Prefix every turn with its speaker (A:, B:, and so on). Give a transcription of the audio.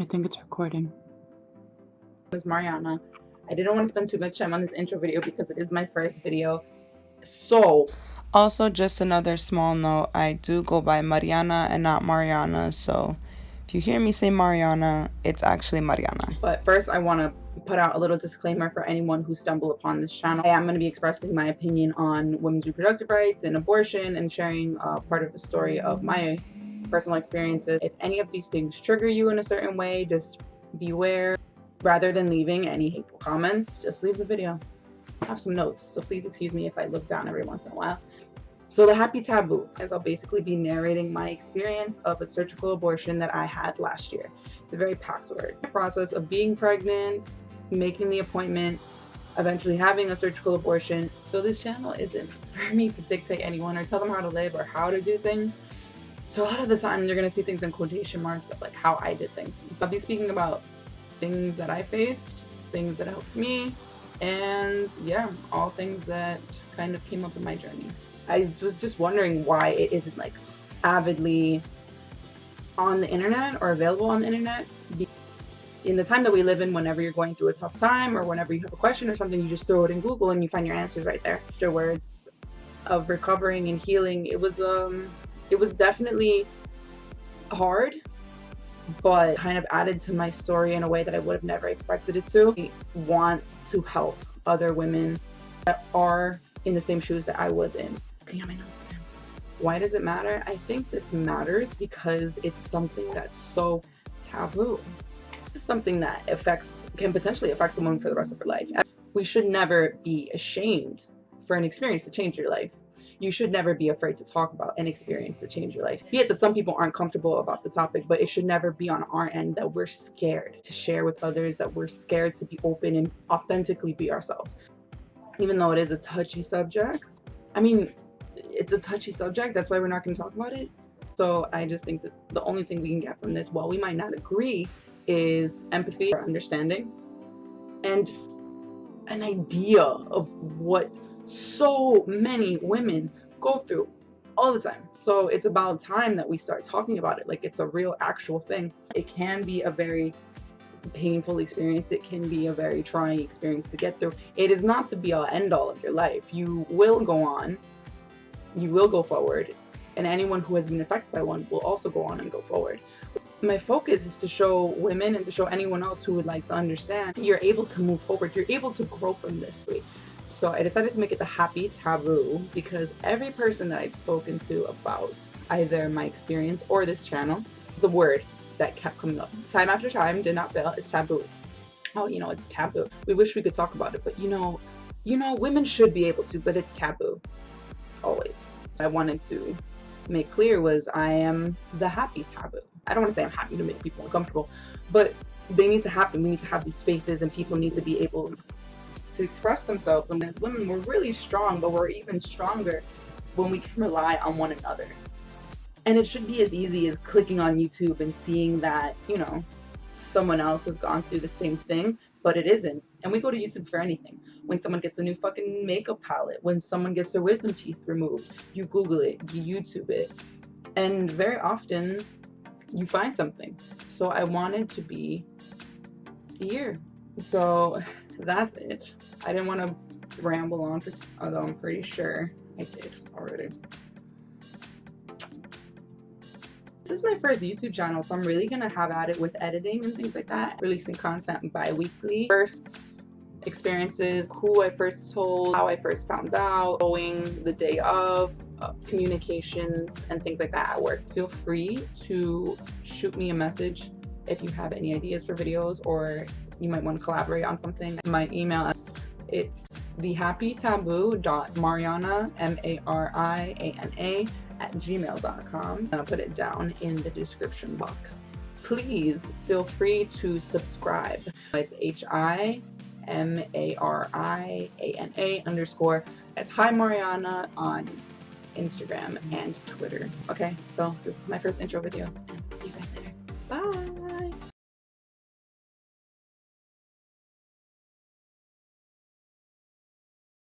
A: I think it's recording.
B: My name is Mariana. I didn't want to spend too much time on this intro video because it is my first video. So,
C: also, just another small note, I do go by Mariana and not Mariana, so if you hear me say Mariana, it's actually Mariana.
B: But first I want to put out a little disclaimer for anyone who stumbled upon this channel. I am going to be expressing my opinion on women's reproductive rights and abortion and sharing part of the story of my personal experiences. If any of these things trigger you in a certain way, just beware. Rather than leaving any hateful comments, just leave the video. I have some notes, so please excuse me if I look down every once in a while. So the happy taboo, as I'll basically be narrating my experience of a surgical abortion that I had last year. It's a very packed word. The process of being pregnant, making the appointment, eventually having a surgical abortion. So this channel isn't for me to dictate anyone or tell them how to live or how to do things. So a lot of the time you're gonna see things in quotation marks of like how I did things. I'll be speaking about things that I faced, things that helped me, and yeah, all things that kind of came up in my journey. I was just wondering why it isn't like avidly on the internet or available on the internet. In the time that we live in, whenever you're going through a tough time or whenever you have a question or something, you just throw it in Google and you find your answers right there. Afterwards of recovering and healing, it was definitely hard, but kind of added to my story in a way that I would have never expected it to. I want to help other women that are in the same shoes that I was in. Okay, my notes again. Why does it matter? I think this matters because it's something that's so taboo. It's something that can potentially affect a woman for the rest of her life. We should never be ashamed for an experience to change your life. You should never be afraid to talk about an experience to change your life. Be it that some people aren't comfortable about the topic, but it should never be on our end that we're scared to share with others, that we're scared to be open and authentically be ourselves. Even though it is a touchy subject, I mean, it's a touchy subject, that's why we're not going to talk about it. So I just think that the only thing we can get from this, while we might not agree, is empathy, or understanding, and just an idea of what so many women go through all the time. So it's about time that we start talking about it like it's a real actual thing. It can be a very painful experience. It can be a very trying experience to get through. It is not the be all end all of your life. You will go on, you will go forward, and anyone who has been affected by one will also go on and go forward. My focus is to show women and to show anyone else who would like to understand you're able to move forward, you're able to grow from this way. So I decided to make it the happy taboo because every person that I've spoken to about either my experience or this channel, the word that kept coming up time after time, did not fail, is taboo. Oh, it's taboo. We wish we could talk about it, but women should be able to, but it's taboo. Always. I wanted to make clear was I am the happy taboo. I don't want to say I'm happy to make people uncomfortable, but they need to happen. We need to have these spaces and people need to be able to express themselves. And as women, we're really strong, but we're even stronger when we can rely on one another. And it should be as easy as clicking on YouTube and seeing that, someone else has gone through the same thing, but it isn't. And we go to YouTube for anything. When someone gets a new fucking makeup palette, when someone gets their wisdom teeth removed, you Google it, you YouTube it. And very often you find something. So I wanted to be here. So that's it. I didn't want to ramble on for although I'm pretty sure I did already. This is my first YouTube channel, so I'm really gonna have at it with editing and things like that, releasing content bi-weekly. First experiences, who I first told, how I first found out, going the day of, communications and things like that at work. Feel free to shoot me a message if you have any ideas for videos or you might want to collaborate on something. My email, it's thehappytaboo.mariana, MARIANA, @gmail.com. I'll put it down in the description box. Please feel free to subscribe. It's HIMARIANA_. It's Hi Mariana on Instagram and Twitter. Okay, so this is my first intro video. See you guys later. Bye.